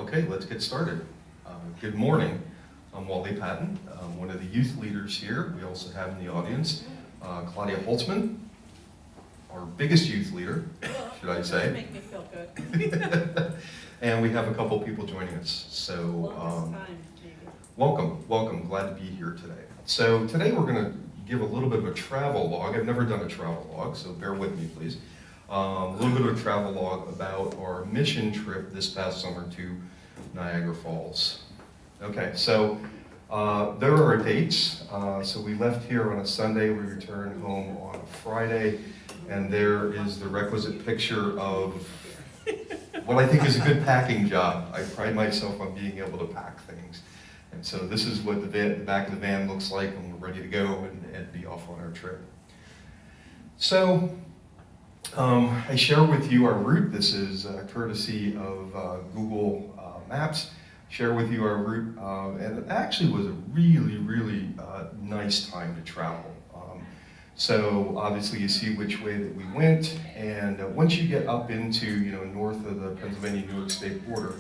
Okay, let's get started. Good morning. I'm Wally Patton. I'm one of the youth leaders here. We also have in the audience Claudia Holtzman, our biggest youth leader, should I say. Make me feel good. And we have a couple people joining us. So welcome. Glad to be here today. So today we're going to give a little bit of a travel log. I've never done a travel log, so bear with me, please. A little bit of a travel log about our mission trip this past summer to Niagara Falls. Okay, so there are our dates. So we left here on a Sunday, we returned home on a Friday, and there is the requisite picture of what I think is a good packing job. I pride myself on being able to pack things. And so this is what the back of the van looks like when we're ready to go and be off on our trip. So I share with you our route. This is courtesy of Google Maps. Share with you our route, and it actually was a really nice time to travel. So obviously you see which way that we went, and once you get up into north of the Pennsylvania-New York state border,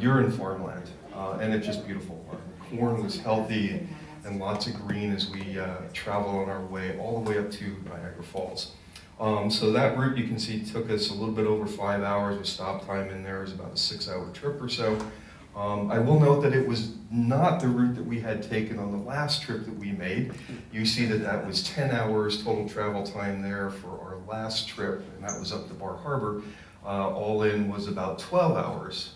you're in farmland, and it's just beautiful. Our corn was healthy and lots of green as we travel on our way all the way up to Niagara Falls. So that route, you can see, took us a little bit over 5 hours with stop time in there. It was about a 6-hour trip or so. I will note that it was not the route that we had taken on the last trip that we made. You see that that was 10 hours total travel time there for our last trip, and that was up to Bar Harbor. All in was about 12 hours,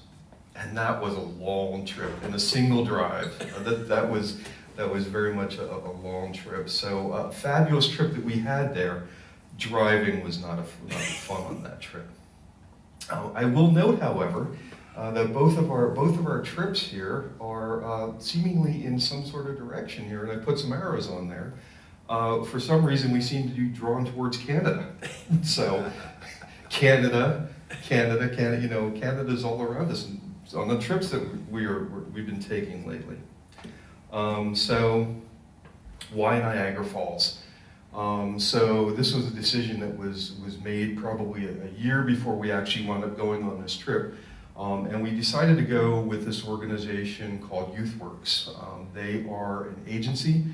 and that was a long trip in a single drive. That was very much a long trip. So fabulous trip that we had there. Driving was not fun on that trip. I will note, however, that both of our trips here are seemingly in some sort of direction here, and I put some arrows on there. For some reason, we seem to be drawn towards Canada. So, Canada's all around us on the trips that we've been taking lately. So, why Niagara Falls? So this was a decision that was made probably a year before we actually wound up going on this trip. And we decided to go with this organization called YouthWorks. They are an agency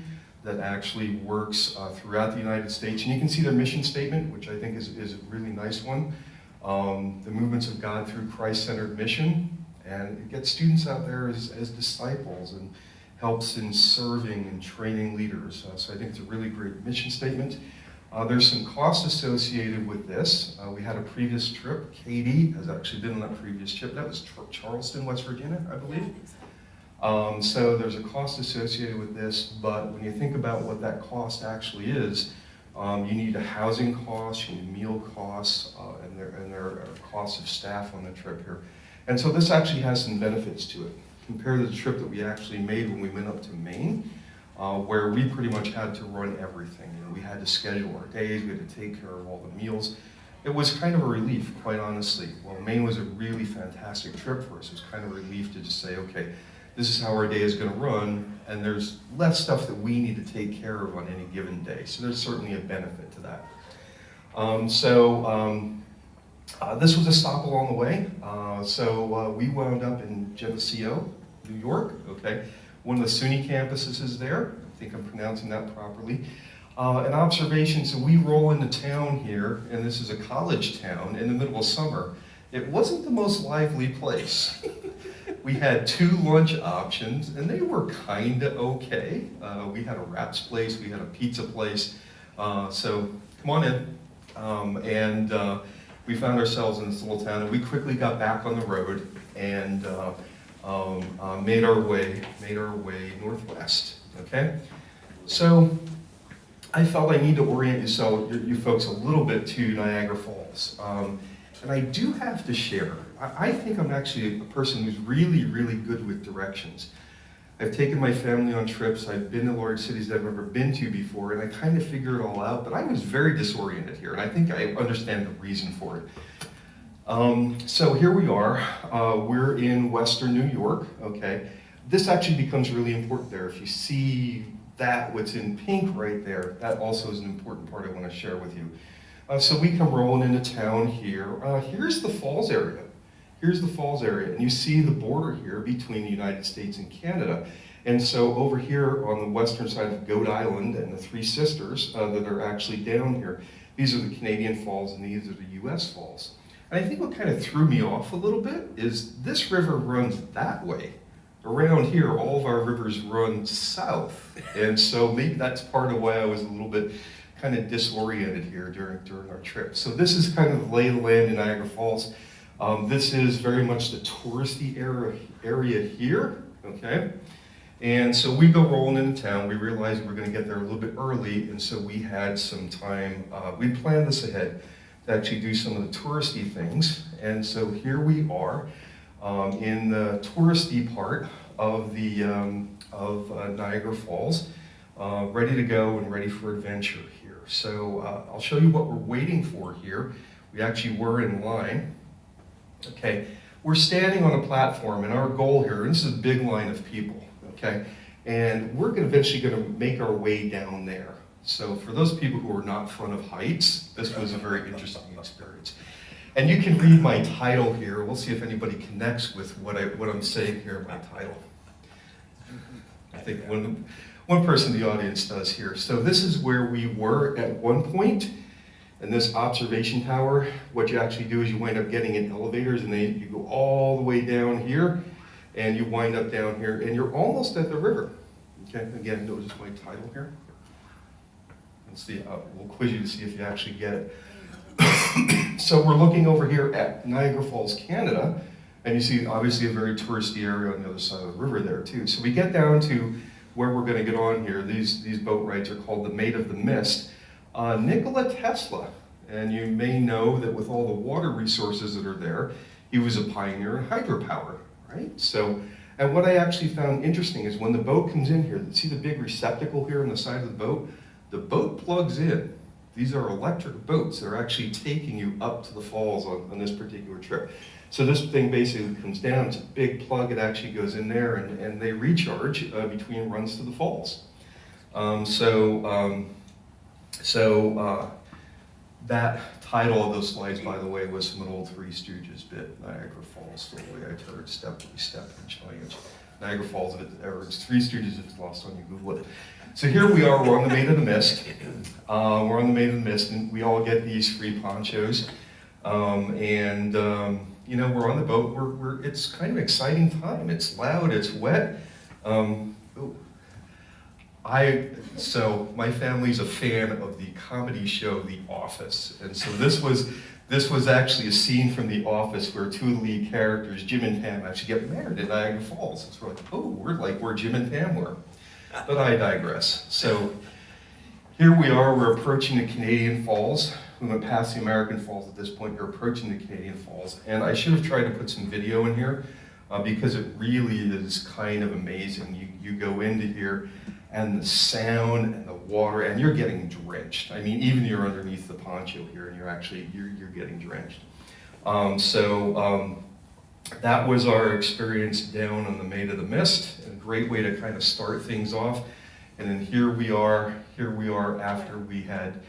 that actually works throughout the United States. And you can see their mission statement, which I think is a really nice one. The movements of God through Christ-centered mission. And it gets students out there as disciples and helps in serving and training leaders. So I think it's a really great mission statement. There's some costs associated with this. We had a previous trip. Katie has actually been on that previous trip. That was Charleston, West Virginia, I believe. So there's a cost associated with this, but when you think about what that cost actually is, you need a housing cost, you need meal costs, and there are costs of staff on the trip here. And so this actually has some benefits to it. Compared to the trip that we actually made when we went up to Maine, where we pretty much had to run everything. We had to schedule our days, we had to take care of all the meals. It was kind of a relief, quite honestly. Well, Maine was a really fantastic trip for us. It was kind of a relief to just say, okay, this is how our day is going to run, and there's less stuff that we need to take care of on any given day. So there's certainly a benefit to that. This was a stop along the way. We wound up in Geneseo, New York, okay? One of the SUNY campuses is there. I think I'm pronouncing that properly. An observation, so we roll into town here, and this is a college town in the middle of summer. It wasn't the most lively place. We had 2 lunch options, and they were kinda okay. We had a wraps place, we had a pizza place, so come on in. We found ourselves in this little town, and we quickly got back on the road and made our way northwest. Okay, so I felt I need to orient you folks a little bit to Niagara Falls, and I do have to share. I think I'm actually a person who's really good with directions. I've taken my family on trips. I've been to large cities that I've never been to before, and I kind of figure it all out, but I was very disoriented here, and I think I understand the reason for it. So here we are. We're in Western New York, okay? This actually becomes really important there. If you see that, what's in pink right there, that also is an important part I want to share with you. So we come rolling into town here. Here's the falls area. here's the falls area, and you see the border here between the United States and Canada. And so over here on the western side of Goat Island and the Three Sisters that are actually down here, these are the Canadian falls and these are the US falls. And I think what kind of threw me off a little bit is this river runs that way. Around here, all of our rivers run south. And so maybe that's part of why I was a little bit kind of disoriented here during our trip. So this is kind of the lay of the land in Niagara Falls. This is very much the touristy area here, okay? And so we go rolling into town. We realized we were going to get there a little bit early, and so we had some time. We planned this ahead to actually do some of the touristy things. And so here we are in the touristy part of the Niagara Falls, ready to go and ready for adventure here. So I'll show you what we're waiting for here. We actually were in line. Okay, we're standing on a platform, and our goal here, and this is a big line of people, okay, and we're eventually going to make our way down there. So for those people who are not fond of heights, this was a very interesting experience. And you can read my title here. We'll see if anybody connects with what I'm saying here in my title. I think one person in the audience does here. So this is where we were at one point. And this observation tower, what you actually do is you wind up getting in elevators, and you go all the way down here, and you wind up down here, and you're almost at the river. Okay, again, notice my title here. Let's see, we'll quiz you to see if you actually get it. So we're looking over here at Niagara Falls, Canada, and you see obviously a very touristy area on the other side of the river there too. So we get down to where we're going to get on here. These boat rides are called the Maid of the Mist. Nikola Tesla, and you may know that with all the water resources that are there, he was a pioneer in hydropower, right? So, and what I actually found interesting is when the boat comes in here, see the big receptacle here on the side of the boat plugs in. These are electric boats that are actually taking you up to the falls on this particular trip. So this thing basically comes down, it's a big plug, it actually goes in there, and they recharge between runs to the falls. That title of those slides, by the way, was from an old Three Stooges bit, Niagara Falls, the way I heard step by step, inch by inch. Niagara Falls, or it's Three Stooges if it's lost on you, Google it. So here we are, we're on the Maid of the Mist. We're on the Maid of the Mist, and we all get these free ponchos. You know, we're on the boat, it's kind of an exciting time. It's loud, it's wet. So my family's a fan of the comedy show The Office, and so this was actually a scene from The Office where two of the lead characters, Jim and Pam, actually get married in Niagara Falls. It's like, oh, we're like where Jim and Pam were. But I digress. So here we are, we're approaching the Canadian Falls. We went past the American Falls at this point, we're approaching the Canadian Falls. And I should have tried to put some video in here because it really is kind of amazing. You go into here, and the sound and the water, and you're getting drenched. I mean, even you're underneath the poncho here, and you're getting drenched. That was our experience down on the Maid of the Mist, and a great way to kind of start things off. And then here we are after we had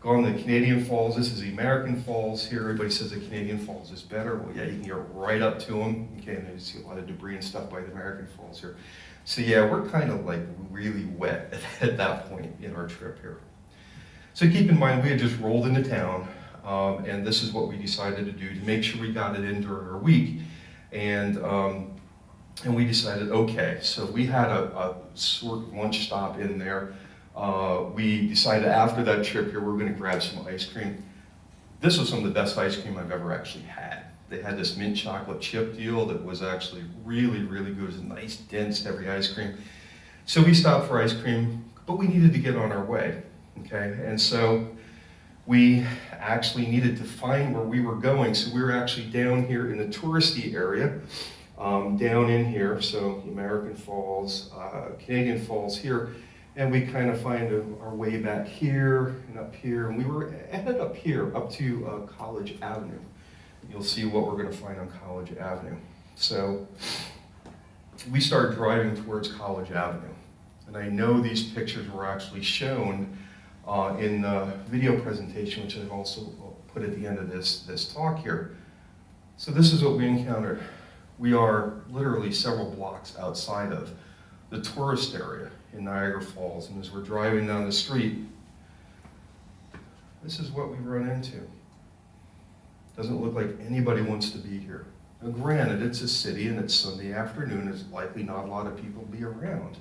gone to the Canadian Falls. This is the American Falls here. Everybody says the Canadian Falls is better. Well, yeah, you can get right up to them. Okay, and you see a lot of debris and stuff by the American Falls here. So yeah, we're kind of like really wet at that point in our trip here. So keep in mind, we had just rolled into town, and this is what we decided to do to make sure we got it in during our week. And we decided, okay, so we had a sort of lunch stop in there. We decided after that trip here, we were going to grab some ice cream. This was some of the best ice cream I've ever actually had. They had this mint chocolate chip deal that was actually really, really good. It was a nice, dense, heavy ice cream. So we stopped for ice cream, but we needed to get on our way, okay? And so we actually needed to find where we were going. So we were actually down here in the touristy area, down in here. So the American Falls, Canadian Falls here. And we kind of find our way back here and up here. And we were headed up here, up to College Avenue. You'll see what we're going to find on College Avenue. So we started driving towards College Avenue. And I know these pictures were actually shown in the video presentation, which I've also put at the end of this talk here. So this is what we encountered. We are literally several blocks outside of the tourist area in Niagara Falls, and as we're driving down the street, this is what we run into. Doesn't look like anybody wants to be here. Now, granted, it's a city and it's Sunday afternoon, there's likely not a lot of people to be around.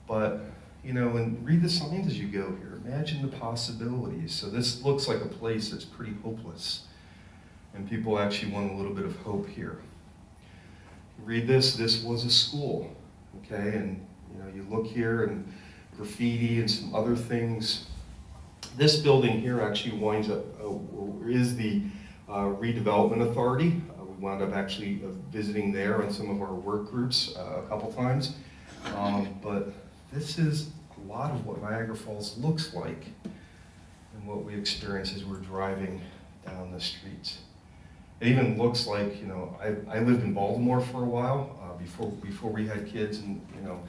But, you know, and read the signs as you go here. Imagine the possibilities. So this looks like a place that's pretty hopeless. And people actually want a little bit of hope here. Read this was a school, okay? And, you know, you look here and graffiti and some other things. This building here actually winds up, is the redevelopment authority. We wound up actually visiting there on some of our work groups a couple times. But this is a lot of what Niagara Falls looks like and what we experience as we're driving down the streets. It even looks like, you know, I lived in Baltimore for a while before we had kids, and, you know,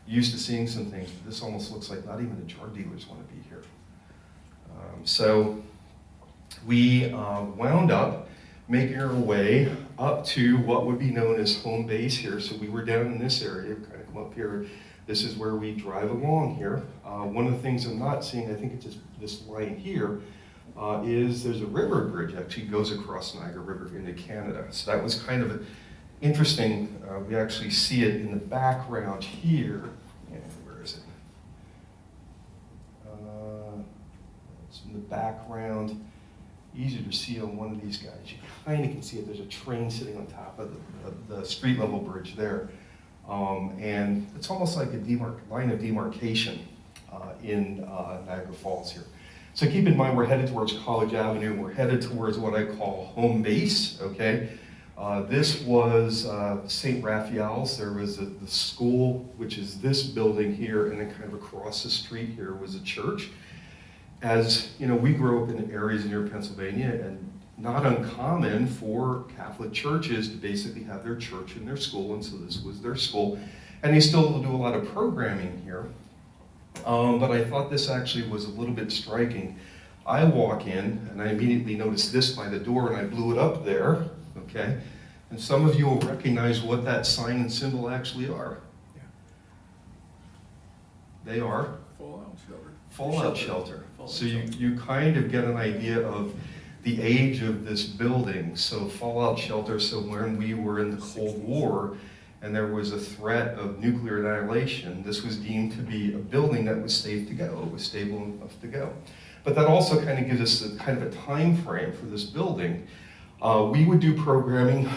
used to seeing some things, but this almost looks like not even the drug dealers want to be here. So we wound up making our way up to what would be known as home base here. So we were down in this area, kind of come up here. This is where we drive along here. One of the things I'm not seeing, I think it's just this line here, is there's a river bridge actually goes across Niagara River into Canada. So that was kind of interesting. We actually see it in the background here. And where is it? It's in the background. Easier to see on one of these guys. You kind of can see it. There's a train sitting on top of the street level bridge there. And it's almost like a line of demarcation in Niagara Falls here. So keep in mind, we're headed towards College Avenue. We're headed towards what I call home base, okay? This was St. Raphael's. There was the school, which is this building here, and then kind of across the street here was a church. As you know, we grew up in areas near Pennsylvania, and not uncommon for Catholic churches to basically have their church in their school, and so this was their school. And they still do a lot of programming here. But I thought this actually was a little bit striking. I walk in, and I immediately noticed this by the door, and I blew it up there, okay? And some of you will recognize what that sign and symbol actually are. Yeah. They are? Fallout shelter. Fallout shelter. So you kind of get an idea of the age of this building. So fallout shelter, so when we were in the Cold War and there was a threat of nuclear annihilation, this was deemed to be a building that was safe to go. It was stable enough to go. But that also kind of gives us a kind of a time frame for this building. We would do programming,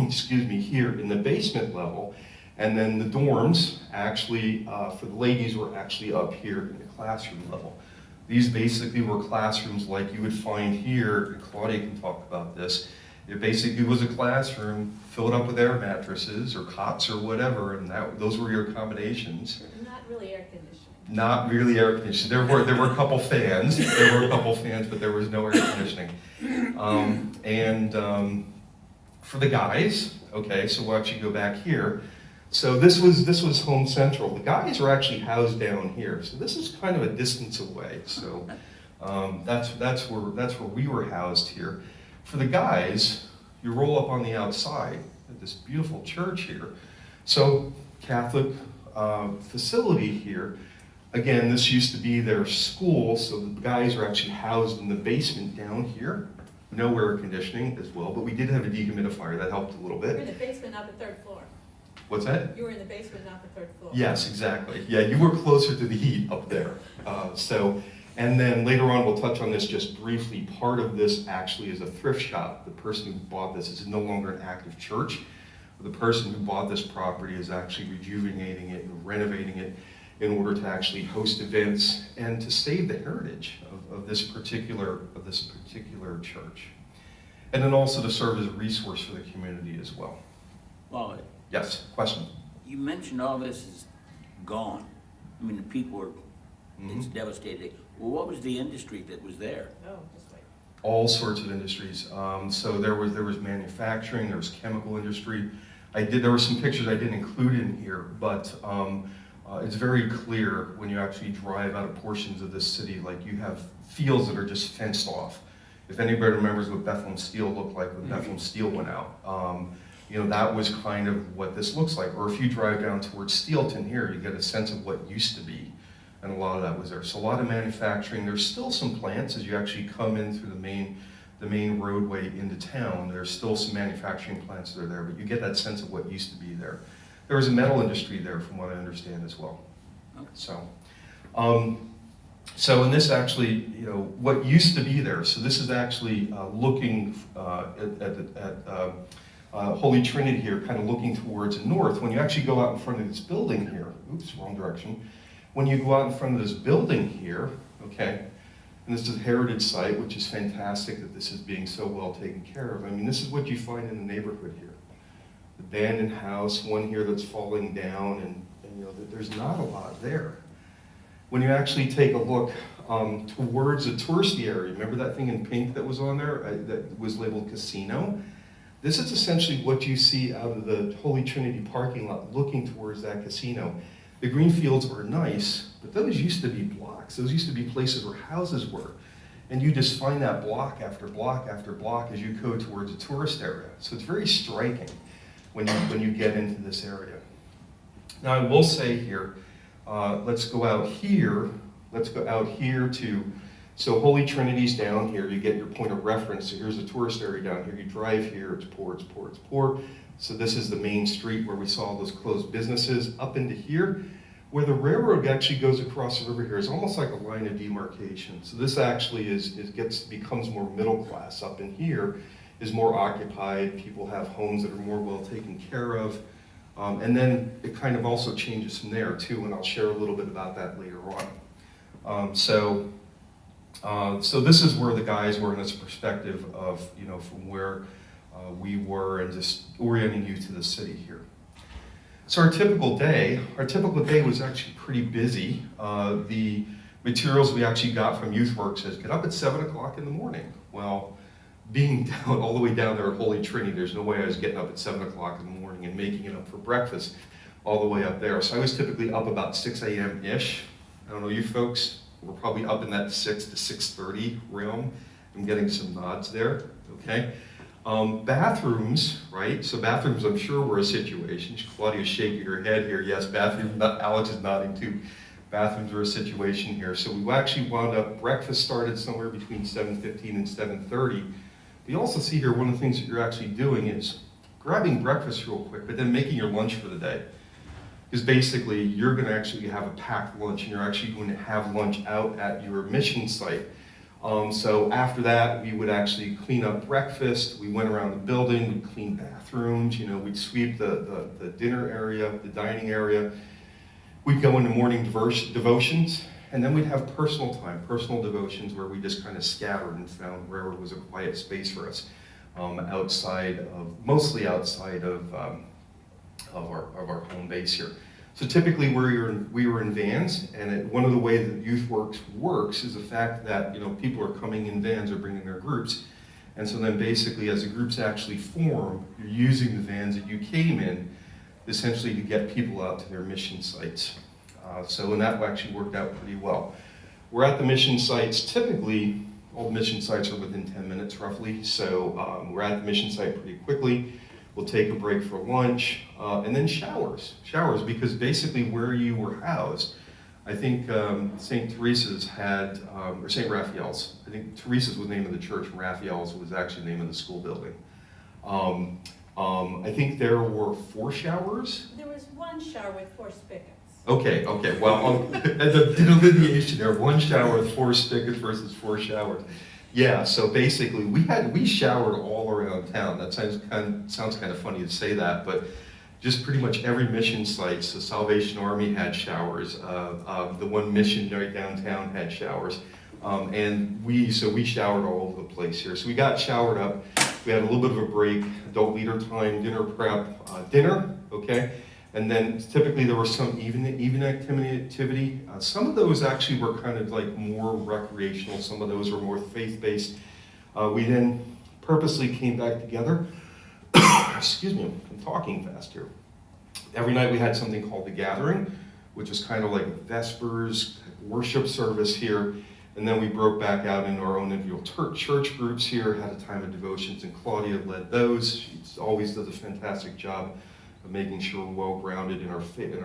excuse me, here in the basement level, and then the dorms actually, for the ladies, were actually up here in the classroom level. These basically were classrooms like you would find here, and Claudia can talk about this. It basically was a classroom filled up with air mattresses or cots or whatever, and those were your accommodations. Not really air conditioning. Not really air conditioning. There were a couple fans. But there was no air conditioning. For the guys, okay, so we'll actually go back here. So this was Home Central. The guys are actually housed down here. So this is kind of a distance away. So that's where we were housed here. For the guys, you roll up on the outside at this beautiful church here. So Catholic facility here. Again, this used to be their school, so the guys are actually housed in the basement down here. No air conditioning as well, but we did have a dehumidifier. That helped a little You were bit. in the basement, not the third floor. What's that? You were in the basement, not the third floor. Yes, exactly. Yeah, you were closer to the heat up there. And then later on, we'll touch on this just briefly. Part of this actually is a thrift shop. The person who bought this is no longer an active church. The person who bought this property is actually rejuvenating it and renovating it in order to actually host events and to save the heritage of this particular church. And then also to serve as a resource for the community as well. Wally, Yes, question? you mentioned all this is gone. I mean, the people are, it's devastating. Well, what was the industry that was there? Oh, just wait. All sorts of industries. So there was manufacturing, there was chemical industry. There were some pictures I didn't include in here, but it's very clear when you actually drive out of portions of this city, like you have fields that are just fenced off. If anybody remembers what Bethlehem Steel looked like when Bethlehem Steel went out, that was kind of what this looks like. Or if you drive down towards Steelton here, you get a sense of what used to be, and a lot of that was there. So a lot of manufacturing. There's still some plants as you actually come in through the main roadway into town. There's still some manufacturing plants that are there, but you get that sense of what used to be there. There was a metal industry there, from what I understand as well. So, and this actually, what used to be there. So this is actually looking at Holy Trinity here, kind of looking towards the north. When you actually go out in front of this building here, oops, wrong direction. When you go out in front of this building here, okay, and this is a heritage site, which is fantastic that this is being so well taken care of. I mean, this is what you find in the neighborhood here. Abandoned house, one here that's falling down, and there's not a lot there. When you actually take a look towards the touristy area, remember that thing in pink that was on there that was labeled casino? This is essentially what you see out of the Holy Trinity parking lot looking towards that casino. The green fields are nice, but those used to be blocks. Those used to be places where houses were. And you just find that block after block after block as you go towards the tourist area. So it's very striking when you get into this area. Now I will say here, let's go out here to, so Holy Trinity's down here, you get your point of reference. So here's the tourist area down here. You drive here, it's poor, it's poor, it's poor. So this is the main street where we saw those closed businesses. Up into here, where the railroad actually goes across the river here, is almost like a line of demarcation. So this actually becomes more middle class. Up in here is more occupied. People have homes that are more well taken care of. And then it kind of also changes from there too, and I'll share a little bit about that later on. So this is where the guys were in this perspective of, from where we were and just orienting you to the city here. So our typical day was actually pretty busy. The materials we actually got from YouthWorks says get up at 7 o'clock in the morning. Well, being down all the way down there at Holy Trinity, there's no way I was getting up at 7 o'clock in the morning and making it up for breakfast all the way up there. So I was typically up about 6 a.m.-ish. I don't know, you folks were probably up in that 6 to 6:30 realm. I'm getting some nods there, okay? Bathrooms, right? So bathrooms, I'm sure, were a situation. Claudia's shaking her head here. Yes, bathroom, Alex is nodding too. Bathrooms were a situation here. So we actually wound up, breakfast started somewhere between 7:15 and 7:30. But you also see here, one of the things that you're actually doing is grabbing breakfast real quick, but then making your lunch for the day. Because basically, you're going to actually have a packed lunch, and you're actually going to have lunch out at your mission site. So after that, we would actually clean up breakfast. We went around the building, we'd clean bathrooms, we'd sweep the dinner area, the dining area. We'd go into morning devotions, and then we'd have personal time, personal devotions, where we just kind of scattered and found wherever was a quiet space for us, mostly outside of our home base here. So typically we were in vans, and one of the ways that YouthWorks works is the fact that people are coming in vans or bringing their groups, and so then basically as the groups actually form, you're using the vans that you came in essentially to get people out to their mission sites. And that actually worked out pretty well. We're at the mission sites. Typically, all the mission sites are within 10 minutes roughly, so we're at the mission site pretty quickly. We'll take a break for lunch, and then showers, because basically where you were housed, I think St. Teresa's had, or St. Raphael's, I think Teresa's was the name of the church, and Raphael's was actually the name of the school building. I think there were 4 showers. There was one shower with 4 spigots. Okay, well, the delineation there, 1 shower with 4 spigots versus 4 showers. Yeah, so basically we showered all around town. That sounds kind of funny to say that, but just pretty much every mission site. So Salvation Army had showers. The one mission right downtown had showers, and we showered all over the place here. So we got showered up. We had a little bit of a break, adult leader time, dinner prep, dinner. Okay. And then typically there was some even activity. Some of those actually were kind of like more recreational. Some of those were more faith-based. We then purposely came back together. Excuse me, I'm talking fast here. Every night we had something called the Gathering, which is kind of like Vespers worship service here. And then we broke back out into our own individual church groups here, had a time of devotions, and Claudia led those. She always does a fantastic job of making sure we're well-grounded in our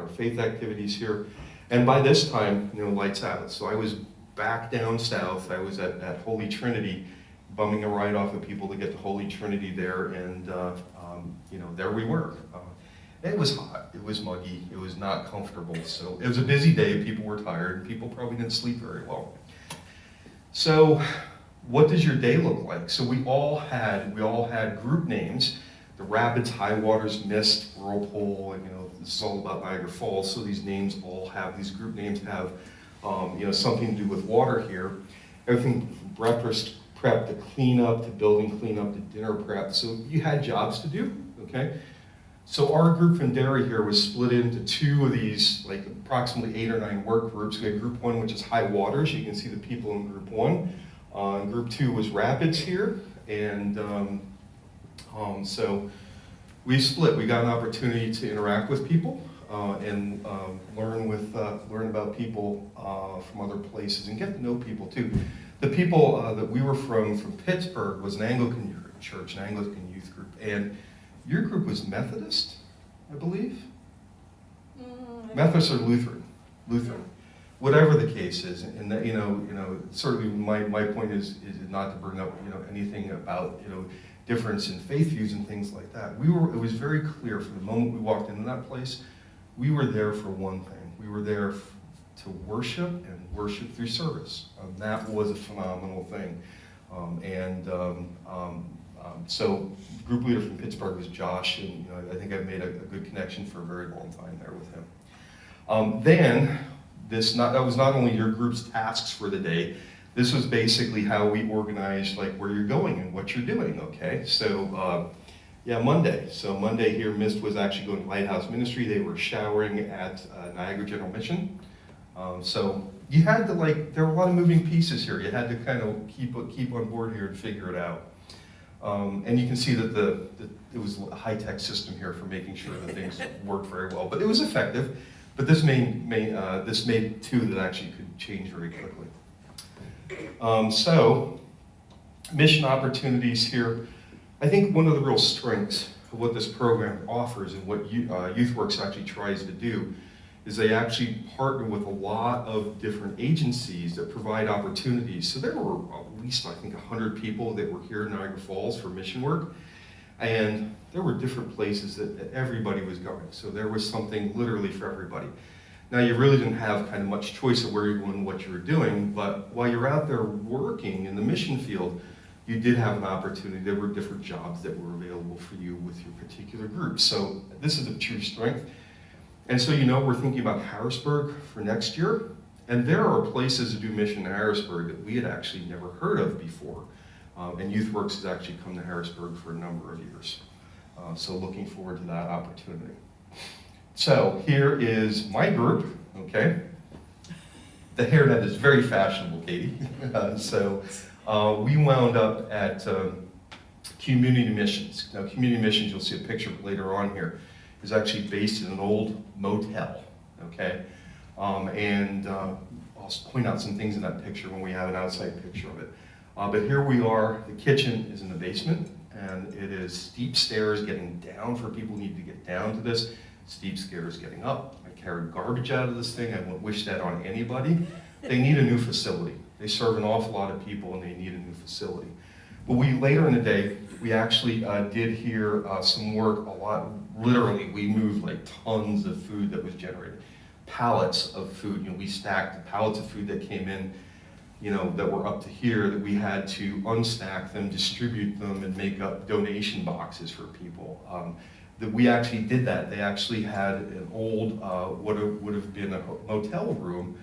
faith activities here. And by this time, lights out. So I was back down south. I was at Holy Trinity, bumming a ride off of people to get to Holy Trinity there, and there we were. It was hot, it was muggy, it was not comfortable. So it was a busy day, people were tired, and people probably didn't sleep very well. So what does your day look like? So we all had group names. The Rapids, High Waters, Mist, Whirlpool, this is all about Niagara Falls, so these group names have something to do with water here. Everything from breakfast prep to cleanup, to building cleanup, to dinner prep. So you had jobs to do, okay? So our group from Derry here was split into two of these, like approximately 8 or 9 work groups. We had group 1, which is High Waters. You can see the people in group 1. And group 2 was Rapids here. And so we split. We got an opportunity to interact with people and learn about people from other places and get to know people too. The people that we were from Pittsburgh was an Anglican church, an Anglican youth group, and your group was Methodist, I believe? Methodist or Lutheran? Lutheran. Whatever the case is, and that, sort of my point is not to bring up, anything about, difference in faith views and things like that. It was very clear from the moment we walked into that place, we were there for one thing. We were there to worship and worship through service. That was a phenomenal thing. So group leader from Pittsburgh was Josh, and I think I've made a good connection for a very long time there with him. Then that was not only your group's tasks for the day. This was basically how we organized like where you're going and what you're doing. Okay, so Monday. So Monday here, Mist was actually going to Lighthouse Ministry. They were showering at Niagara General Mission. So you had to there were a lot of moving pieces here. You had to kind of keep on board here and figure it out. And you can see that it was a high-tech system here for making sure that things worked very well. But it was effective. But this made two that actually could change very quickly. So mission opportunities here. I think one of the real strengths of what this program offers and what YouthWorks actually tries to do is they actually partner with a lot of different agencies that provide opportunities. So there were at least, I think, 100 people that were here in Niagara Falls for mission work. And there were different places that everybody was going. So there was something literally for everybody. Now, you really didn't have kind of much choice of where you're going and what you were doing, but while you're out there working in the mission field, you did have an opportunity. There were different jobs that were available for you with your particular group. So this is a true strength. And so, we're thinking about Harrisburg for next year, and there are places to do mission in Harrisburg that we had actually never heard of before. And YouthWorks has actually come to Harrisburg for a number of years. So looking forward to that opportunity. So here is my group, okay? The hairnet is very fashionable, Katie. We wound up at Community Missions. Now, Community Missions, you'll see a picture later on here, is actually based in an old motel, okay? I'll point out some things in that picture when we have an outside picture of it. But here we are, the kitchen is in the basement, and it is steep stairs getting down for people who need to get down to this, steep stairs getting up. I carried garbage out of this thing, I wouldn't wish that on anybody. They need a new facility. They serve an awful lot of people and they need a new facility. But later in the day, we actually did here some work, literally we moved like tons of food that was generated. Pallets of food, we stacked pallets of food that came in, that were up to here, that we had to unstack them, distribute them, and make up donation boxes for people. That we actually did that. They actually had an old, what would have been a motel room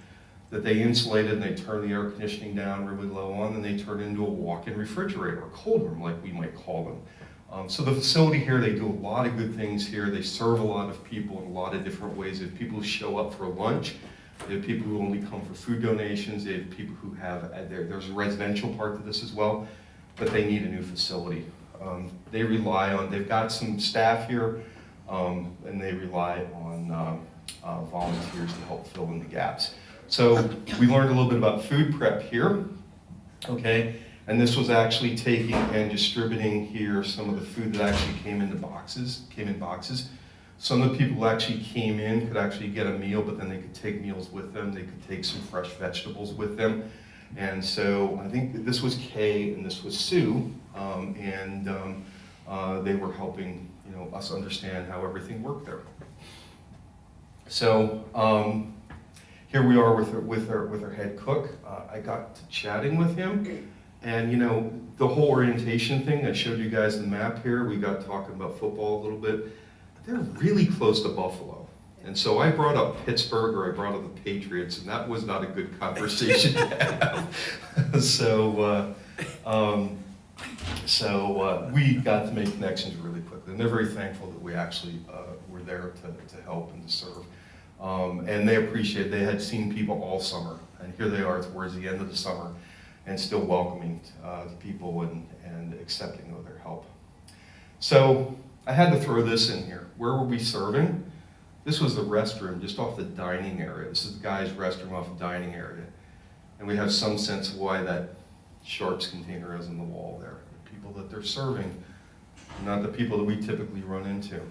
that they insulated, and they turned the air conditioning down really low on, and they turned into a walk-in refrigerator, a cold room, like we might call them. So the facility here, they do a lot of good things here. They serve a lot of people in a lot of different ways. They have people who show up for lunch. They have people who only come for food donations. They have people who there's a residential part to this as well, but they need a new facility. They've got some staff here, and they rely on volunteers to help fill in the gaps. So we learned a little bit about food prep here, okay? And this was actually taking and distributing here some of the food that actually came in boxes. Some of the people who actually came in could actually get a meal, but then they could take meals with them. They could take some fresh vegetables with them. And so I think that this was Kay and this was Sue, they were helping, you know, us understand how everything worked there. So here we are with our head cook. I got to chatting with him, and you know, the whole orientation thing, I showed you guys the map here. We got talking about football a little bit. They're really close to Buffalo. And so I brought up Pittsburgh, or I brought up the Patriots, and that was not a good conversation to have. So we got to make connections really quickly, and they're very thankful that we actually were there to help and to serve. And they appreciate, they had seen people all summer, and here they are towards the end of the summer, and still welcoming people and accepting of their help. So I had to throw this in here. Where were we serving? This was the restroom just off the dining area. This is the guy's restroom off the dining area. And we have some sense of why that sharps container is in the wall there. The people that they're serving, not the people that we typically run into.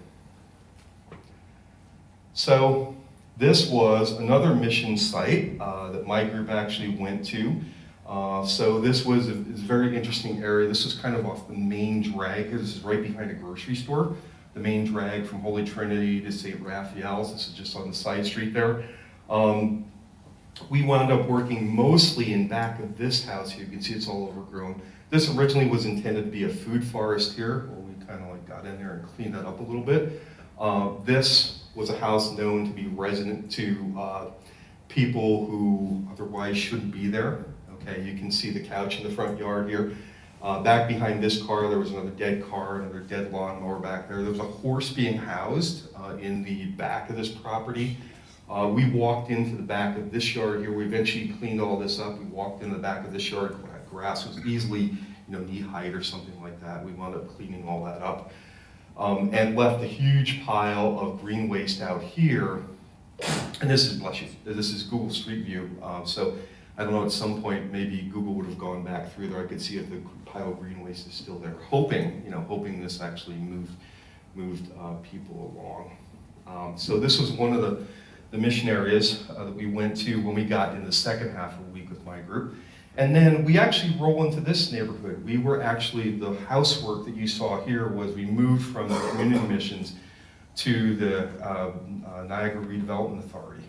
So this was another mission site that my group actually went to. So this was a very interesting area. This was kind of off the main drag. This is right behind a grocery store. The main drag from Holy Trinity to St. Raphael's. This is just on the side street there. We wound up working mostly in back of this house here. You can see it's all overgrown. This originally was intended to be a food forest here, where we kind of like got in there and cleaned that up a little bit. This was a house known to be resident to people who otherwise shouldn't be there. Okay, you can see the couch in the front yard here. Back behind this car, there was another dead car, another dead lawnmower back there. There was a horse being housed in the back of this property. We walked into the back of this yard here. We eventually cleaned all this up. We walked into the back of this yard. Grass was easily, knee height or something like that. We wound up cleaning all that up and left a huge pile of green waste out here. And this is, bless you, this is Google Street View. So I don't know, at some point, maybe Google would have gone back through there. I could see if the pile of green waste is still there, hoping this actually moved people along. So this was one of the mission areas that we went to when we got in the second half of the week with my group. And then we actually roll into this neighborhood. We were actually, the housework that you saw here was we moved from the community missions to the Niagara Redevelopment Authority.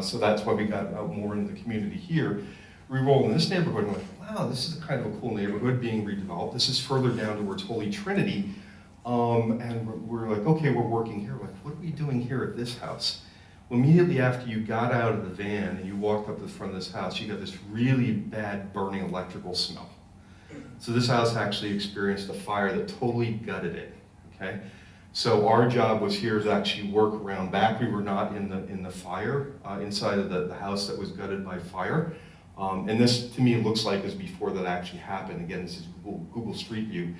So that's why we got out more into the community here. We rolled in this neighborhood and we're like, wow, this is kind of a cool neighborhood being redeveloped. This is further down towards Holy Trinity. And we're like, okay, we're working here. We're like, what are we doing here at this house? Well, immediately after you got out of the van and you walked up to the front of this house, you got this really bad burning electrical smell. So this house actually experienced a fire that totally gutted it, okay? So our job was here to actually work around back. We were not in the fire, inside of the house that was gutted by fire. And this, to me, looks like is before that actually happened. Again, this is Google Street View.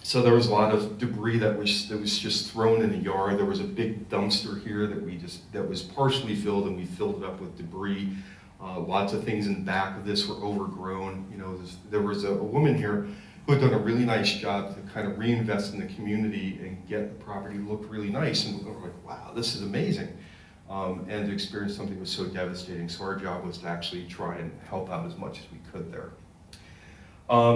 So there was a lot of debris that was just thrown in the yard. There was a big dumpster here that was partially filled, and we filled it up with debris. Lots of things in the back of this were overgrown. There was a woman here who had done a really nice job to kind of reinvest in the community and get the property to look really nice. And we were like, wow, this is amazing. And to experience something that was so devastating. So our job was to actually try and help out as much as we could there.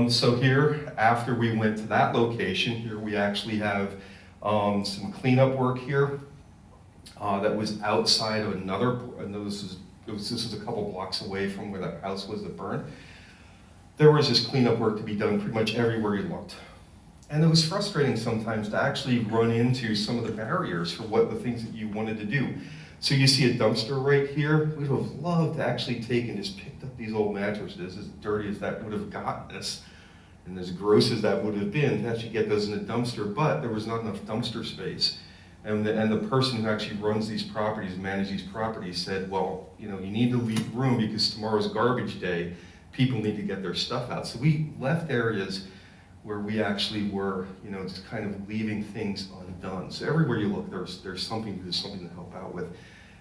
So here, after we went to that location, here we actually have some cleanup work here that was outside of another, and this was a couple blocks away from where that house was that burned. There was this cleanup work to be done pretty much everywhere you looked. And it was frustrating sometimes to actually run into some of the barriers for what the things that you wanted to do. So you see a dumpster right here. We would have loved to actually take and just picked up these old mattresses, as dirty as that would have gotten us, and as gross as that would have been, to actually get those in a dumpster, but there was not enough dumpster space. And the person who actually runs these properties, manages these properties, said, well, you need to leave room because tomorrow's garbage day. People need to get their stuff out. So we left areas where we actually were, just kind of leaving things undone. So everywhere you look, there's something to help out with.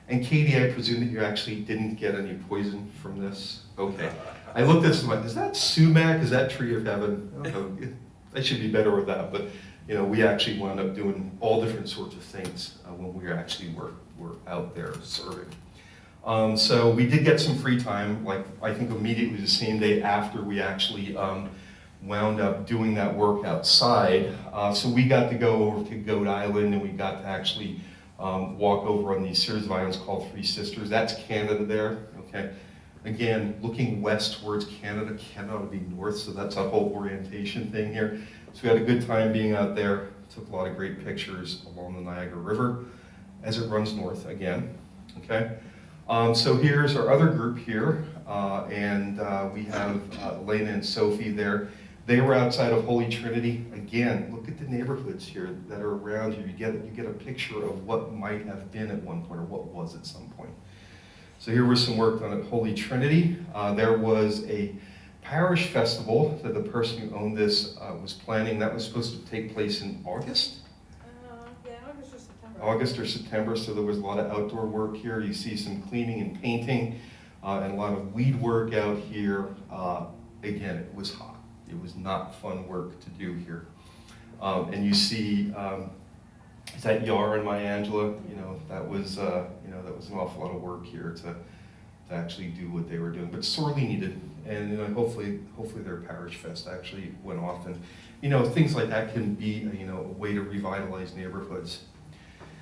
And Katie, I presume that you actually didn't get any poison from this? Okay. I looked at this and went, is that sumac? Is that tree of heaven? I don't know. I should be better with that, but we actually wound up doing all different sorts of things when we actually were out there serving. So we did get some free time, like I think immediately the same day after we actually wound up doing that work outside. So we got to go over to Goat Island, and we got to actually walk over on these series of islands called Three Sisters. That's Canada there, okay? Again, looking west towards Canada. Canada would be north, so that's a whole orientation thing here. So we had a good time being out there. Took a lot of great pictures along the Niagara River as it runs north again, okay? So here's our other group here, and we have Elena and Sophie there. They were outside of Holy Trinity. Again, look at the neighborhoods here that are around you. You get a picture of what might have been at one point, or what was at some point. So here was some work done at Holy Trinity. There was a parish festival that the person who owned this was planning. That was supposed to take place in August. Yeah, August or September. August or September, so there was a lot of outdoor work here. You see some cleaning and painting, and a lot of weed work out here. Again, it was hot. It was not fun work to do here. And you see, is that Yar and Maya Angela? That was an awful lot of work here to actually do what they were doing, but sorely needed. And hopefully their parish fest actually went off, and things like that can be a way to revitalize neighborhoods.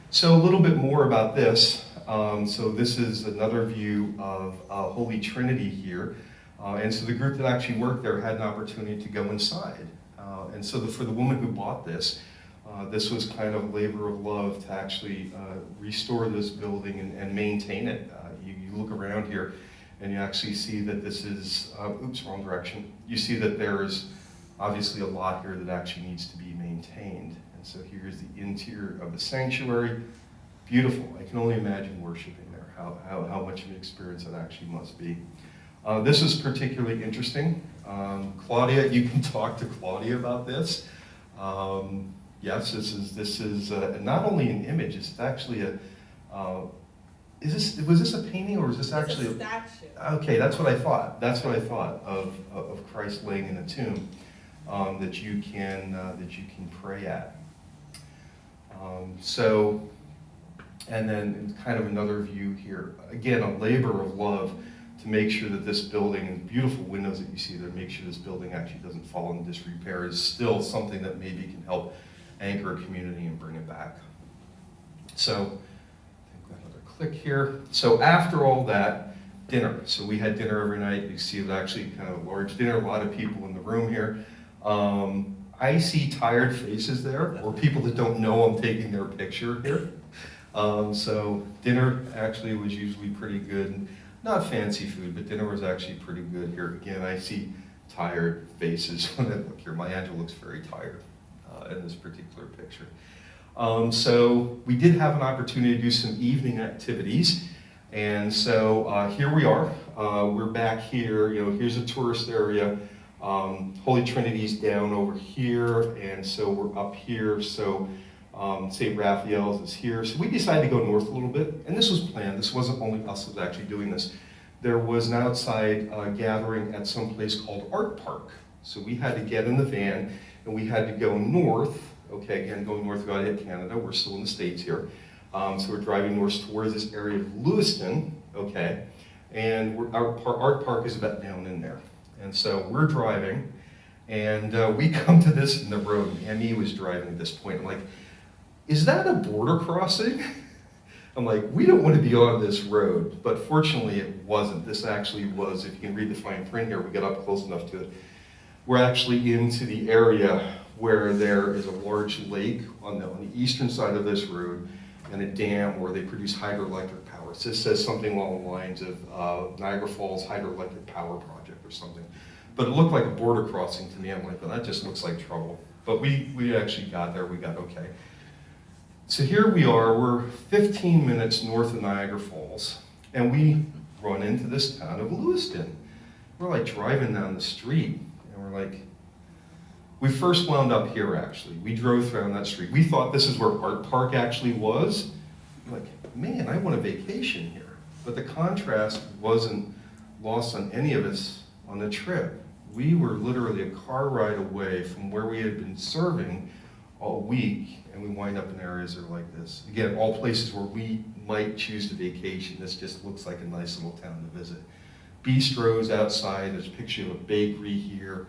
So a little bit more about this. So this is another view of Holy Trinity here. And so the group that actually worked there had an opportunity to go inside. And so for the woman who bought this, this was kind of labor of love to actually restore this building and maintain it. You look around here and you actually see that this is, oops, wrong direction. You see that there's obviously a lot here that actually needs to be maintained. And so here's the interior of the sanctuary. Beautiful. I can only imagine worshiping there, how much of an experience it actually must be. This is particularly interesting. Claudia, you can talk to Claudia about this. Yes, this is not only an image, it's actually was this a painting, or is this actually a statue? Okay, that's what I thought. That's what I thought of Christ laying in a tomb that you can pray at. And then kind of another view here. Again, a labor of love to make sure that this building, and beautiful windows that you see there, make sure this building actually doesn't fall into disrepair, is still something that maybe can help anchor a community and bring it back. So, I think we have another click here. So after all that, dinner. So we had dinner every night. You see it actually kind of a large dinner, a lot of people in the room here. I see tired faces there, or people that don't know I'm taking their picture here. So dinner actually was usually pretty good. Not fancy food, but dinner was actually pretty good here. Again, I see tired faces when I look here. My Angela looks very tired in this particular picture. So we did have an opportunity to do some evening activities. And so here we are. We're back here. Here's a tourist area. Holy Trinity's down over here, and so we're up here. So St. Raphael's is here. So we decided to go north a little bit, and this was planned. This wasn't only us that was actually doing this. There was an outside gathering at some place called Art Park. So we had to get in the van, and we had to go north. Okay, again, going north, we got to hit Canada. We're still in the States here. So we're driving north towards this area of Lewiston, okay? And our Art Park is about down in there. And so we're driving, and we come to this in the road. Emmy was driving at this point. I'm like, is that a border crossing? I'm like, we don't want to be on this road. But fortunately, it wasn't. This actually was, if you can read the fine print here, we got up close enough to it. We're actually into the area where there is a large lake on the eastern side of this road, and a dam where they produce hydroelectric power. So this says something along the lines of Niagara Falls Hydroelectric Power Project or something. But it looked like a border crossing to me. I'm like, well, that just looks like trouble. But we actually got there. We got okay. So here we are. We're 15 minutes north of Niagara Falls, and we run into this town of Lewiston. We're like driving down the street, and we're like, we first wound up here actually. We drove down that street. We thought this is where Art Park actually was. like, man, I want a vacation here. But the contrast wasn't lost on any of us on the trip. We were literally a car ride away from where we had been serving all week, and we wind up in areas that are like this. Again, all places where we might choose to vacation. This just looks like a nice little town to visit. Bistros outside, there's a picture of a bakery here,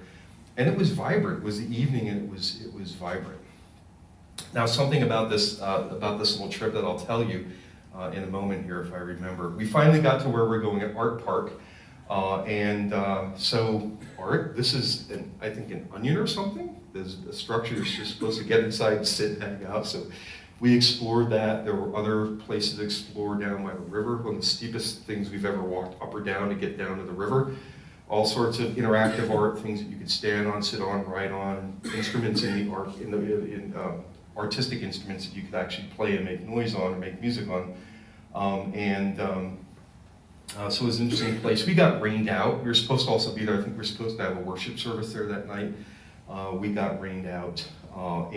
and it was vibrant. It was the evening, and it was vibrant. Now, something about this little trip that I'll tell you in a moment here, if I remember. We finally got to where we're going at Art Park, so Art, this is, I think, an onion or something. There's a structure that's just supposed to get inside and sit and hang out. So we explored that. There were other places to explore down by the river, one of the steepest things we've ever walked up or down to get down to the river. All sorts of interactive art, things that you could stand on, sit on, write on, instruments in artistic instruments that you could actually play and make noise on or make music on. So it was an interesting place. We got rained out. We were supposed to also be there. I think we were supposed to have a worship service there that night. We got rained out. One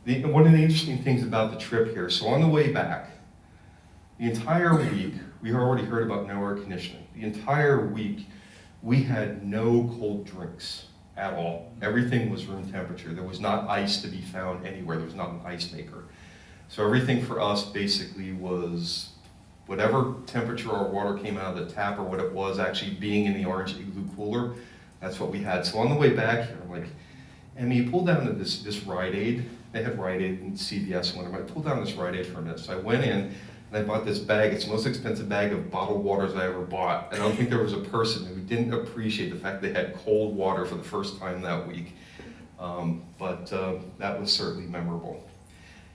of the interesting things about the trip here, so on the way back, the entire week, we already heard about no air conditioning. The entire week, we had no cold drinks at all. Everything was room temperature. There was not ice to be found anywhere. There was not an ice maker. So everything for us basically was whatever temperature our water came out of the tap or what it was actually being in the orange igloo cooler, that's what we had. So on the way back here, I'm like, Emmy, pull down to this Rite Aid. They had Rite Aid and CVS and whatever. I pulled down this Rite Aid for a minute. So I went in and I bought this bag. It's the most expensive bag of bottled waters I ever bought. And I don't think there was a person who didn't appreciate the fact they had cold water for the first time that week. But that was certainly memorable.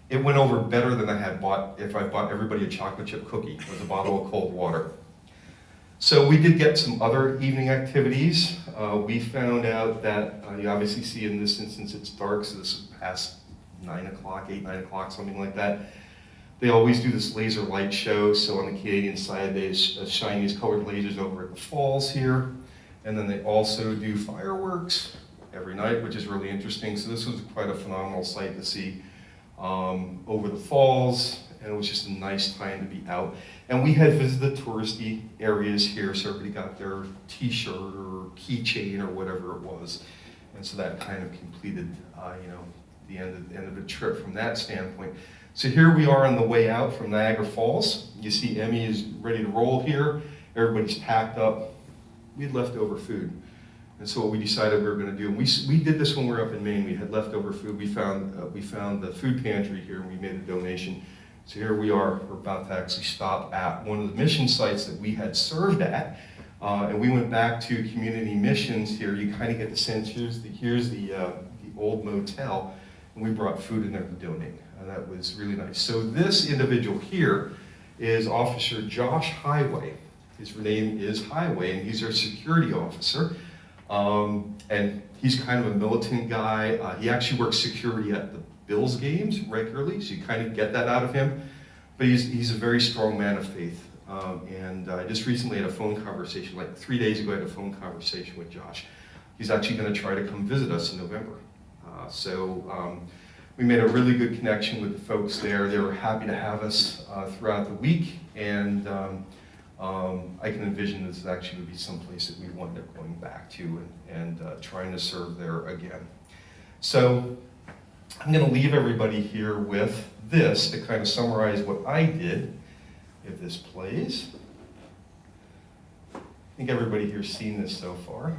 It went over better than I had bought if I bought everybody a chocolate chip cookie with a bottle of cold water. So we did get some other evening activities. We found out that you obviously see in this instance it's dark, so this is past 9 o'clock, 8, 9 o'clock, something like that. They always do this laser light show, so on the Canadian side they shine these colored lasers over at the falls here, and then they also do fireworks every night, which is really interesting. So this was quite a phenomenal sight to see over the falls, and it was just a nice time to be out. And we had visited touristy areas here, so everybody got their t-shirt or keychain or whatever it was. And so that kind of completed, the end of the trip from that standpoint. So here we are on the way out from Niagara Falls. You see Emmy is ready to roll here. Everybody's packed up. We had leftover food. And so what we decided we were going to do, and we did this when we were up in Maine. We had leftover food. We found the food pantry here, and we made a donation. So here we are. We're about to actually stop at one of the mission sites that we had served at, and we went back to community missions here. You kind of get the sense here's the old motel, and we brought food in there to donate, and that was really nice. So this individual here is Officer Josh Highway. His name is Highway, and he's our security officer. And he's kind of a militant guy. He actually works security at the Bills games regularly, so you kind of get that out of him. But he's a very strong man of faith. And I just recently had a phone conversation, like 3 days ago I had a phone conversation with Josh. He's actually going to try to come visit us in November. We made a really good connection with the folks there. They were happy to have us throughout the week, and I can envision this actually would be someplace that we wind up going back to and trying to serve there again. So I'm going to leave everybody here with this to kind of summarize what I did, if this plays. I think everybody here's seen this so far.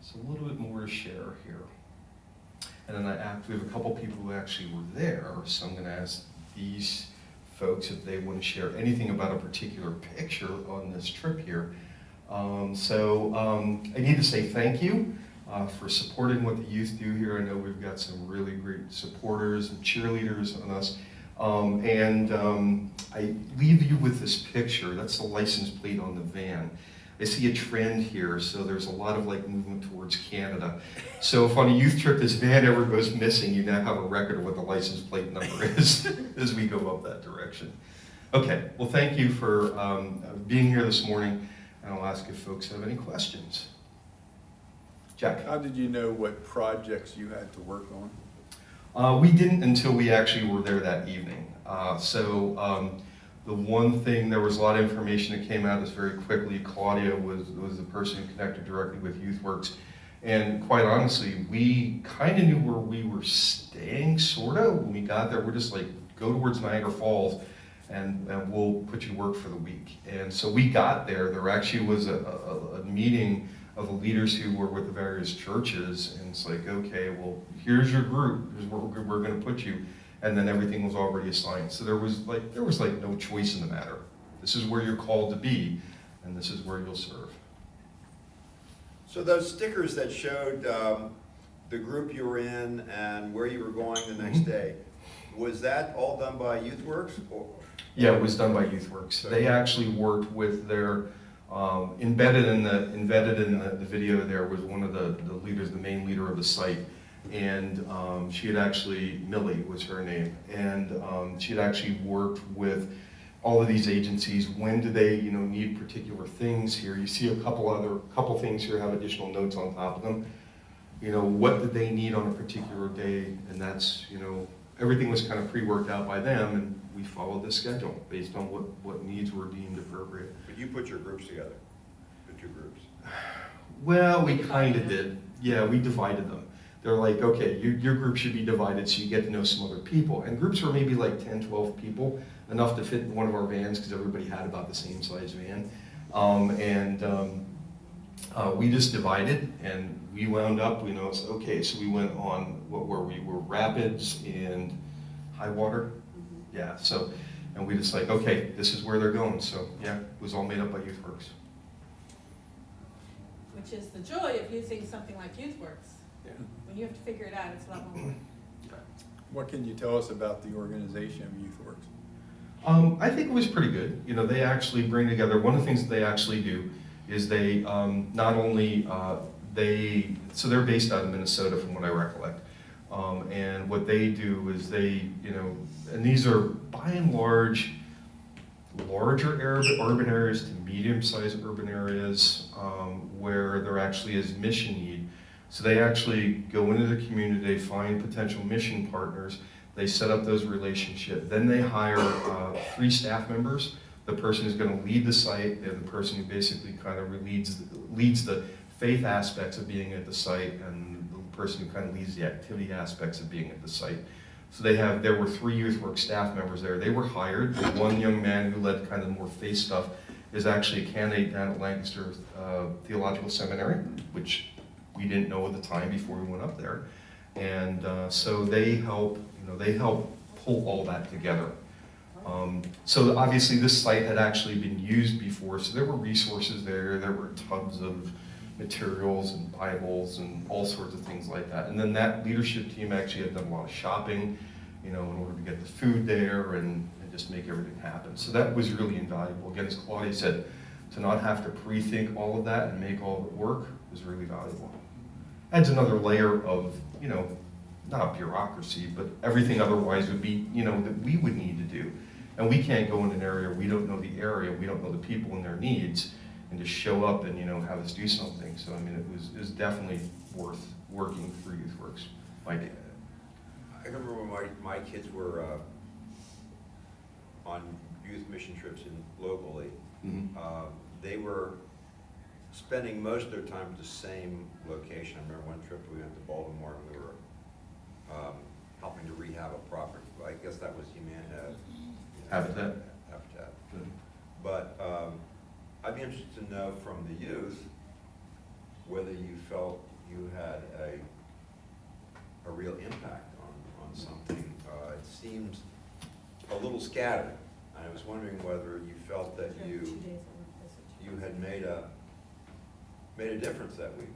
So a little bit more to share here. And then we have a couple people who actually were there, so I'm going to ask these folks if they want to share anything about a particular picture on this trip here. I need to say thank you for supporting what the youth do here. I know we've got some really great supporters and cheerleaders on us. I leave you with this picture. That's the license plate on the van. I see a trend here, so there's a lot of movement towards Canada. So if on a youth trip this van ever goes missing, you now have a record of what the license plate number is as we go up that direction. Okay, well thank you for being here this morning, and I'll ask if folks have any questions. Jack. How did you know what projects you had to work on? We didn't until we actually were there that evening. The one thing, there was a lot of information that came out just very quickly. Claudia was the person who connected directly with YouthWorks. And quite honestly, we kind of knew where we were staying, sort of. When we got there, we're just like, go towards Niagara Falls and we'll put you to work for the week. And so we got there. There actually was a meeting of the leaders who were with the various churches. And it's like, okay, well, here's your group. Here's where we're going to put you. And then everything was already assigned. So there was no choice in the matter. This is where you're called to be, and this is where you'll serve. So those stickers that showed the group you were in and where you were going the next day, was that all done by YouthWorks? Yeah, it was done by YouthWorks. They actually worked with their embedded in the video. There was one of the leaders, the main leader of the site. And she had actually, Millie was her name, and she had actually worked with all of these agencies. When do they, need particular things here? You see a couple things here have additional notes on top of them. What did they need on a particular day? And that's, everything was kind of pre-worked out by them, and we followed the schedule based on what needs were deemed appropriate. But you put your groups together, the two groups. Well, we kind of did. Yeah, we divided them. They're like, okay, your group should be divided so you get to know some other people. And groups were maybe like 10, 12 people, enough to fit in one of our vans because everybody had about the same size van. We just divided, and we wound up, okay, so we went on, we were rapids and high water. Yeah, and we just like, okay, this is where they're going. So yeah, it was all made up by YouthWorks. Which is the joy of using something like YouthWorks. Yeah. When you have to figure it out, it's a lot more work. What can you tell us about the organization of YouthWorks? I think it was pretty good. They actually bring together, one of the things that they actually do is they not only, they're based out of Minnesota from what I recollect. And what they do is and these are by and large, larger urban areas to medium-sized urban areas where there actually is mission need. So they actually go into the community, they find potential mission partners, they set up those relationships, then they hire 3 staff members. The person who's going to lead the site, they're the person who basically kind of leads the faith aspects of being at the site, and the person who kind of leads the activity aspects of being at the site. So there were 3 YouthWorks staff members there. They were hired. The one young man who led kind of more faith stuff is actually a candidate down at Lancaster Theological Seminary, which we didn't know at the time before we went up there. And so they help pull all that together. So obviously this site had actually been used before, so there were resources there. There were tons of materials and Bibles and all sorts of things like that. And then that leadership team actually had done a lot of shopping, in order to get the food there and just make everything happen. So that was really invaluable. Again, as Claudia said, to not have to pre-think all of that and make all of it work was really valuable. Adds another layer of, not bureaucracy, but everything otherwise would be, that we would need to do. And we can't go in an area, we don't know the area, we don't know the people and their needs, and just show up and, have us do something. So, it was definitely worth working through YouthWorks. Mike? I remember when my kids were on youth mission trips locally. Mm-hmm. They were spending most of their time at the same location. I remember one trip we went to Baltimore and we were helping to rehab a property. I guess that was Habitat. Habitat. Mm-hmm. But I'd be interested to know from the youth whether you felt you had a real impact on something. It seems a little scattered. I was wondering whether you felt that you had made a difference that week.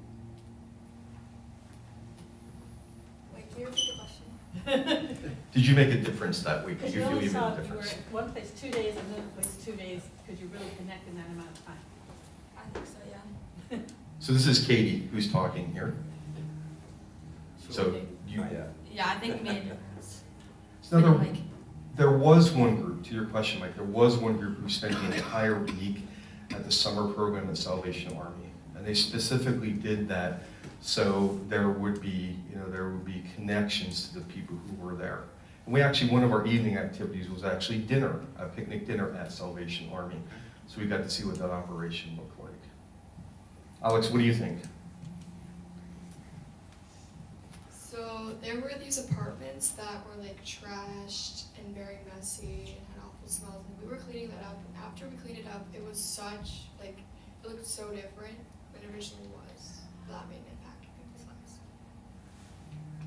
Wait, can you repeat the question? Did you make a difference that week? Did Because you you feel only you made saw, a you were difference? at one place 2 days and another place 2 days, could you really connect in that amount of time? I think so, yeah. So this is Katie who's talking here. So you, Not yet. Yeah, I think we made a difference. so there was one group, to your question, Mike, there was one group who spent the entire week at the summer program at Salvation Army. And they specifically did that so there would be, there would be connections to the people who were there. And we actually, one of our evening activities was actually dinner, a picnic dinner at Salvation Army. So we got to see what that operation looked like. Alex, what do you think? So there were these apartments that were like trashed and very messy and had awful smells, and we were cleaning that up. And after we cleaned it up, it was such like it looked so different than it originally was. That made an impact on people's lives.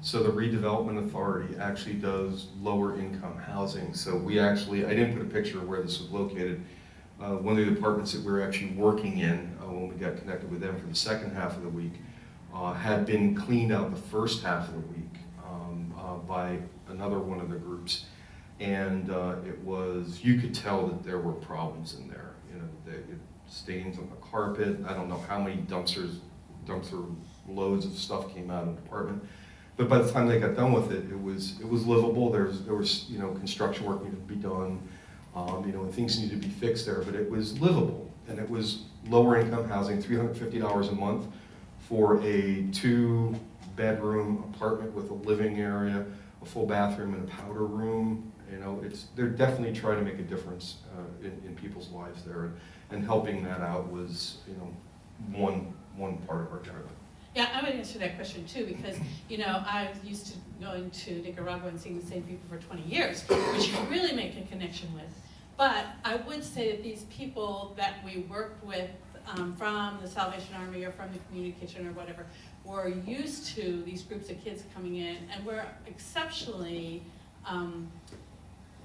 So the redevelopment authority actually does lower income housing. So we actually, I didn't put a picture of where this was located. One of the apartments that we were actually working in when we got connected with them for the second half of the week had been cleaned out the first half of the week by another one of the groups. And it was, you could tell that there were problems in there. The stains on the carpet. I don't know how many dumpster loads of stuff came out of the apartment. But by the time they got done with it, it was livable. There was construction work needed to be done. And things needed to be fixed there, but it was livable. And it was lower income housing, $350 a month for a 2-bedroom apartment with a living area, a full bathroom and a powder room. They're definitely trying to make a difference in people's lives there. And helping that out was, one part of our trip. Yeah, I would answer that question too, because, I was used to going to Nicaragua and seeing the same people for 20 years, which you really make a connection with. But I would say that these people that we worked with from the Salvation Army or from the community kitchen or whatever, were used to these groups of kids coming in and were exceptionally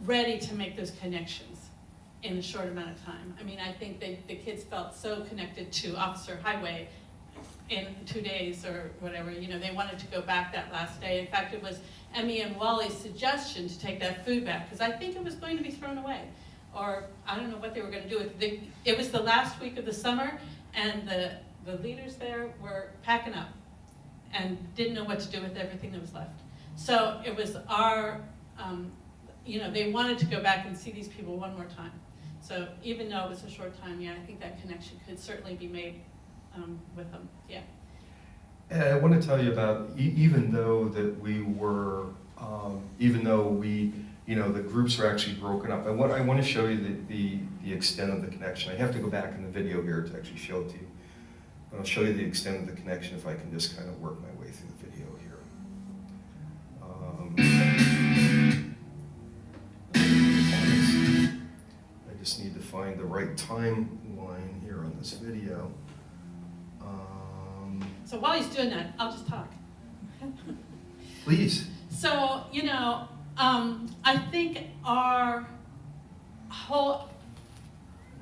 ready to make those connections in a short amount of time. I mean, I think the kids felt so connected to Officer Highway in 2 days or whatever, they wanted to go back that last day. In fact, it was Emmy and Wally's suggestion to take that food back, because I think it was going to be thrown away. Or I don't know what they were going to do with it. It was the last week of the summer, and the leaders there were packing up and didn't know what to do with everything that was left. So it was our, they wanted to go back and see these people one more time. So even though it was a short time, yeah, I think that connection could certainly be made with them, yeah. And I want to tell you about, even though that we were, the groups are actually broken up. I want to show you the extent of the connection. I have to go back in the video here to actually show it to you. But I'll show you the extent of the connection if I can just kind of work my way through the video here. I just need to find the right timeline here on this video. So while he's doing that, I'll just talk. Please. So, I think our whole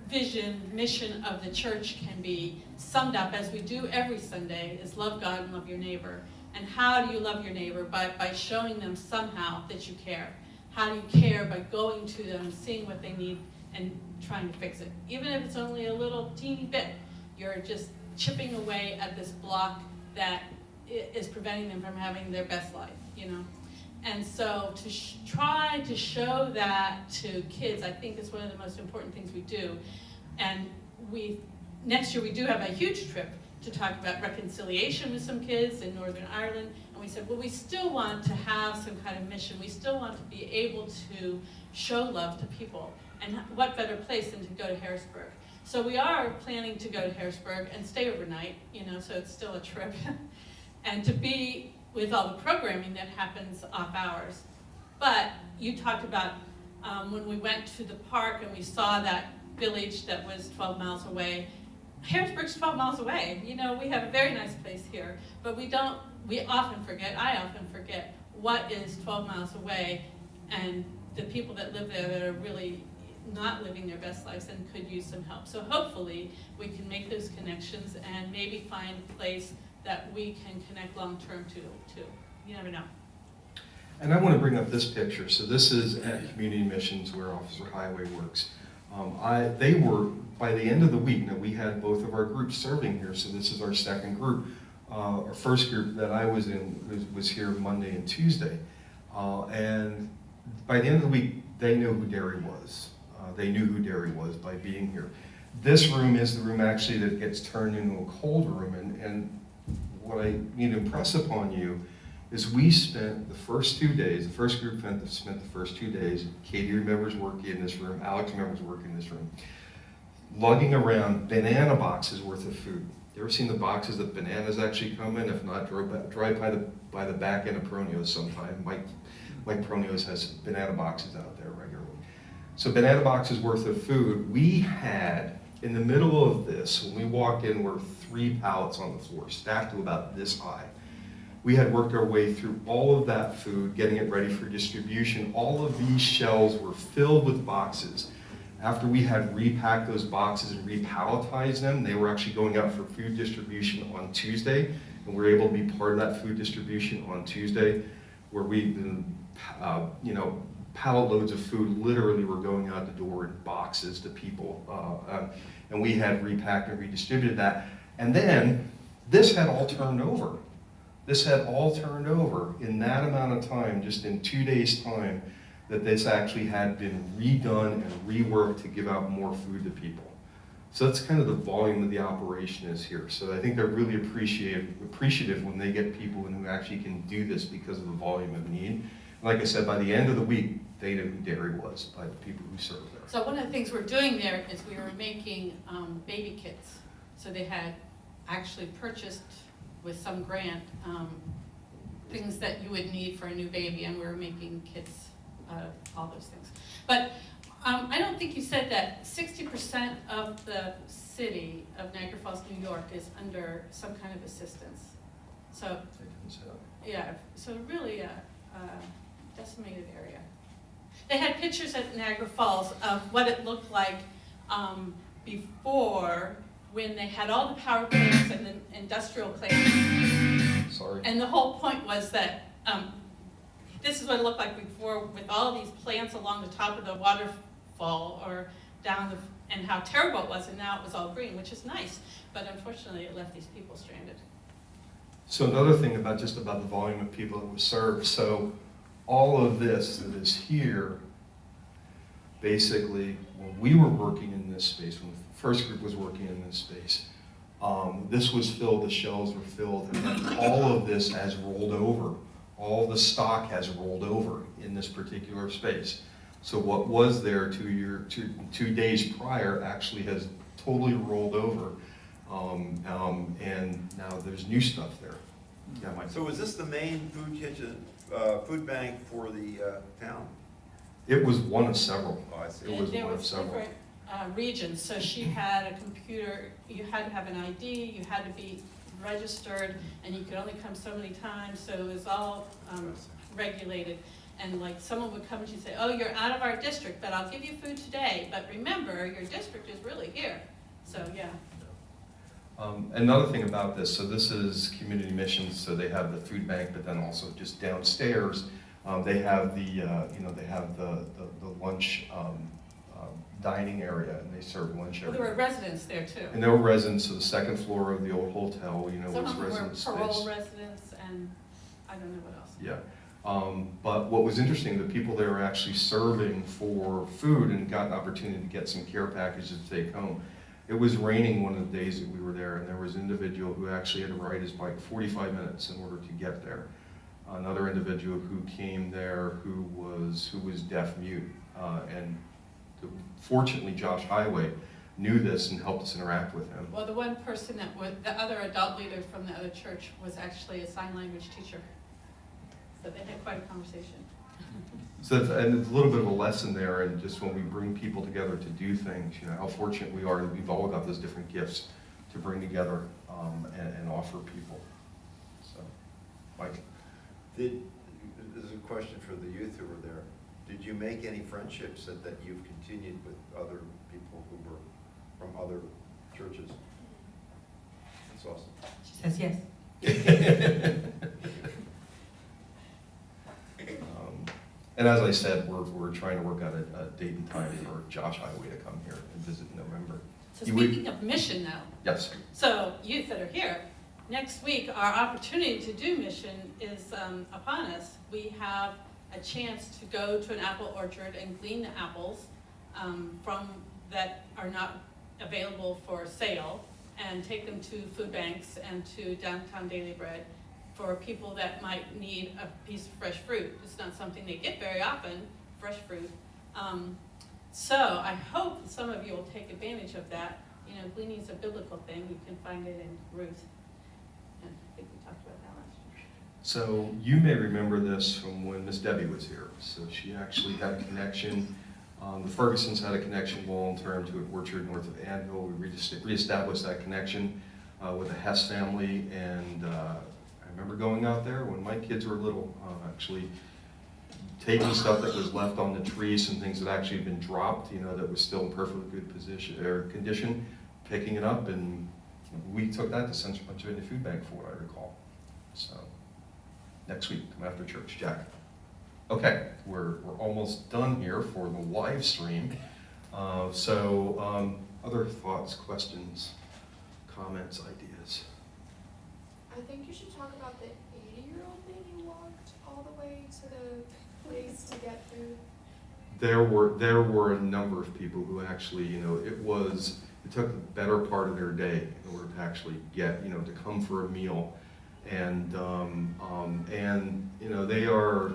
vision, mission of the church can be summed up as we do every Sunday, is love God and love your neighbor. And how do you love your neighbor? By showing them somehow that you care. How do you care? By going to them, seeing what they need, and trying to fix it. Even if it's only a little teeny bit, you're just chipping away at this block that is preventing them from having their best life, And so to try to show that to kids, I think is one of the most important things we do. And next year we do have a huge trip to talk about reconciliation with some kids in Northern Ireland. And we said, well, we still want to have some kind of mission. We still want to be able to show love to people. And what better place than to go to Harrisburg? So we are planning to go to Harrisburg and stay overnight, so it's still a trip. And to be with all the programming that happens off hours. But you talked about when we went to the park and we saw that village that was 12 miles away, Harrisburg's 12 miles away. You know, we have a very nice place here, but we often forget, I often forget, what is 12 miles away, and the people that live there that are really not living their best lives and could use some help. So hopefully we can make those connections and maybe find a place that we can connect long-term to. You never know. And I want to bring up this picture. So this is at Community Missions where Officer Highway works. They were, by the end of the week, now we had both of our groups serving here, so this is our second group. Our first group that I was in was here Monday and Tuesday. And by the end of the week, they knew who Derry was. They knew who Derry was by being here. This room is the room actually that gets turned into a cold room, and what I need to impress upon you is we spent the first 2 days, the first group spent the first 2 days, Katie remembers working in this room, Alex remembers working in this room, lugging around banana boxes worth of food. You ever seen the boxes that bananas actually come in? If not, drive by the back end of Pronio's sometime. Mike Pronio's has banana boxes out there regularly. So banana boxes worth of food. We had, in the middle of this, when we walked in, were 3 pallets on the floor, stacked to about this high. We had worked our way through all of that food, getting it ready for distribution. All of these shelves were filled with boxes. After we had repacked those boxes and repalletized them, they were actually going out for food distribution on Tuesday, and we were able to be part of that food distribution on Tuesday, where we, pallet loads of food literally were going out the door in boxes to people, and we had repacked and redistributed that. And then this had all turned over. This had all turned over in that amount of time, just in 2 days' time, that this actually had been redone and reworked to give out more food to people. So that's kind of the volume of the operation is here. So I think they're really appreciative when they get people who actually can do this because of the volume of need. And like I said, by the end of the week, they knew who Derry was by the people who served there. So one of the things we're doing there is we were making baby kits. So they had actually purchased with some grant things that you would need for a new baby, and we were making kits out of all those things. But I don't think you said that 60% of the city of Niagara Falls, New York is under some kind of assistance. So, They didn't say that. yeah, so really a decimated area. They had pictures at Niagara Falls of what it looked like before, when they had all the power plants and the industrial plants. Sorry. And the whole point was that this is what it looked like before, with all these plants along the top of the waterfall or down and how terrible it was, and now it was all green, which is nice, but unfortunately it left these people stranded. So another thing about the volume of people that was served. So all of this that is here, basically, when we were working in this space, when the first group was working in this space, this was filled, the shelves were filled, and then all of this has rolled over. All the stock has rolled over in this particular space. So what was there 2 days prior actually has totally rolled over, and now there's new stuff there. Yeah, Mike. So is this the main food bank for the town? It was one of several. Oh, I see. It was And there one of was several. different regions, so she had a computer, you had to have an ID, you had to be registered, and you could only come so many times, so it was all regulated. And like someone would come and she'd say, oh, you're out of our district, but I'll give you food today, but remember, your district is really here. So, yeah. Another thing about this, so this is Community Missions, so they have the food bank, but then also just downstairs, they have the lunch dining area, and they serve lunch Well, every there were day. residents there too. And there were residents, so the second floor of the old hotel, Some was of them were resident space. parole residents, and I don't know what else. Yeah, but what was interesting, the people there were actually serving for food and got an opportunity to get some care packages to take home. It was raining one of the days that we were there, and there was an individual who actually had to ride his bike 45 minutes in order to get there. Another individual who came there who was deaf mute, and fortunately Josh Highway knew this and helped us interact with him. Well, the one person that was, the other adult leader from the other church was actually a sign language teacher. So they had quite a conversation. So, and it's a little bit of a lesson there, and just when we bring people together to do things, how fortunate we are that we've all got those different gifts to bring together and offer people. So, Mike? This is a question for the youth who were there. Did you make any friendships that you've continued with other people who were from other churches? That's awesome. She says yes. And as I said, we're trying to work out a date and time for Josh Highway to come here and visit in November. So You would- speaking of mission now, Yes. so youth that are here, next week, our opportunity to do mission is upon us. We have a chance to go to an apple orchard and glean the apples from that are not available for sale, and take them to food banks and to Downtown Daily Bread for people that might need a piece of fresh fruit. It's not something they get very often, fresh fruit. So I hope that some of you will take advantage of that. You know, gleaning is a biblical thing. You can find it in Ruth. And I think we talked about that last year. So you may remember this from when Miss Debbie was here. So she actually had a connection, the Fergusons had a connection long-term to an orchard north of Annville. We reestablished that connection with the Hess family, and I remember going out there when my kids were little, actually taking stuff that was left on the trees and things that actually had been dropped, you know, that was still in perfectly good position or condition, picking it up, and we took that to Central Pennsylvania Food Bank for what I recall. So next week, come after church, Jack. Okay, we're almost done here for the live stream. Other thoughts, questions, comments, ideas? I think you should talk about the 80-year-old lady who walked all the way to the place to get food. There were a number of people who actually, you know, it took the better part of their day in order to actually get, you know, to come for a meal, and you know, they are.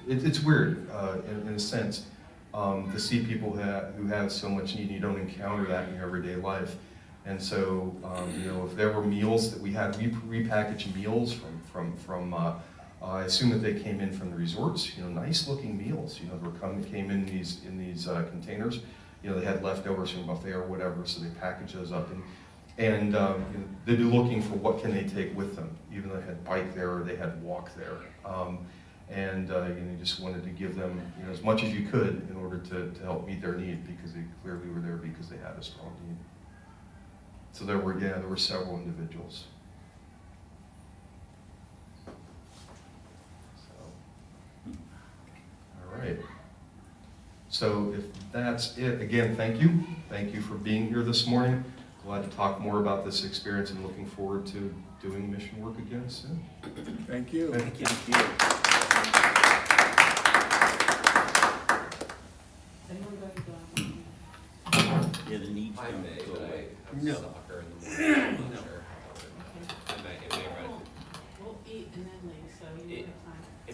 It's weird in a sense to see people who have so much need. You don't encounter that in your everyday life. And so, you know, if there were meals that we had, we repackaged meals from I assume that they came in from the resorts, you know, nice looking meals, you know, came in these containers. You know, they had leftovers from buffet or whatever, so they packaged those up, and you know, they'd be looking for what can they take with them, even though they had bike there or they had walk there. You know, you just wanted to give them, you know, as much as you could in order to help meet their need, because they clearly were there because they had a strong need. So there were several individuals. So, all right. So if that's it, again, thank you. Thank you for being here this morning. Glad to talk more about this experience and looking forward to doing mission work again soon. Thank you. Thank you. Anyone go to the- Yeah, the needs I don't may, go but away. I have No. soccer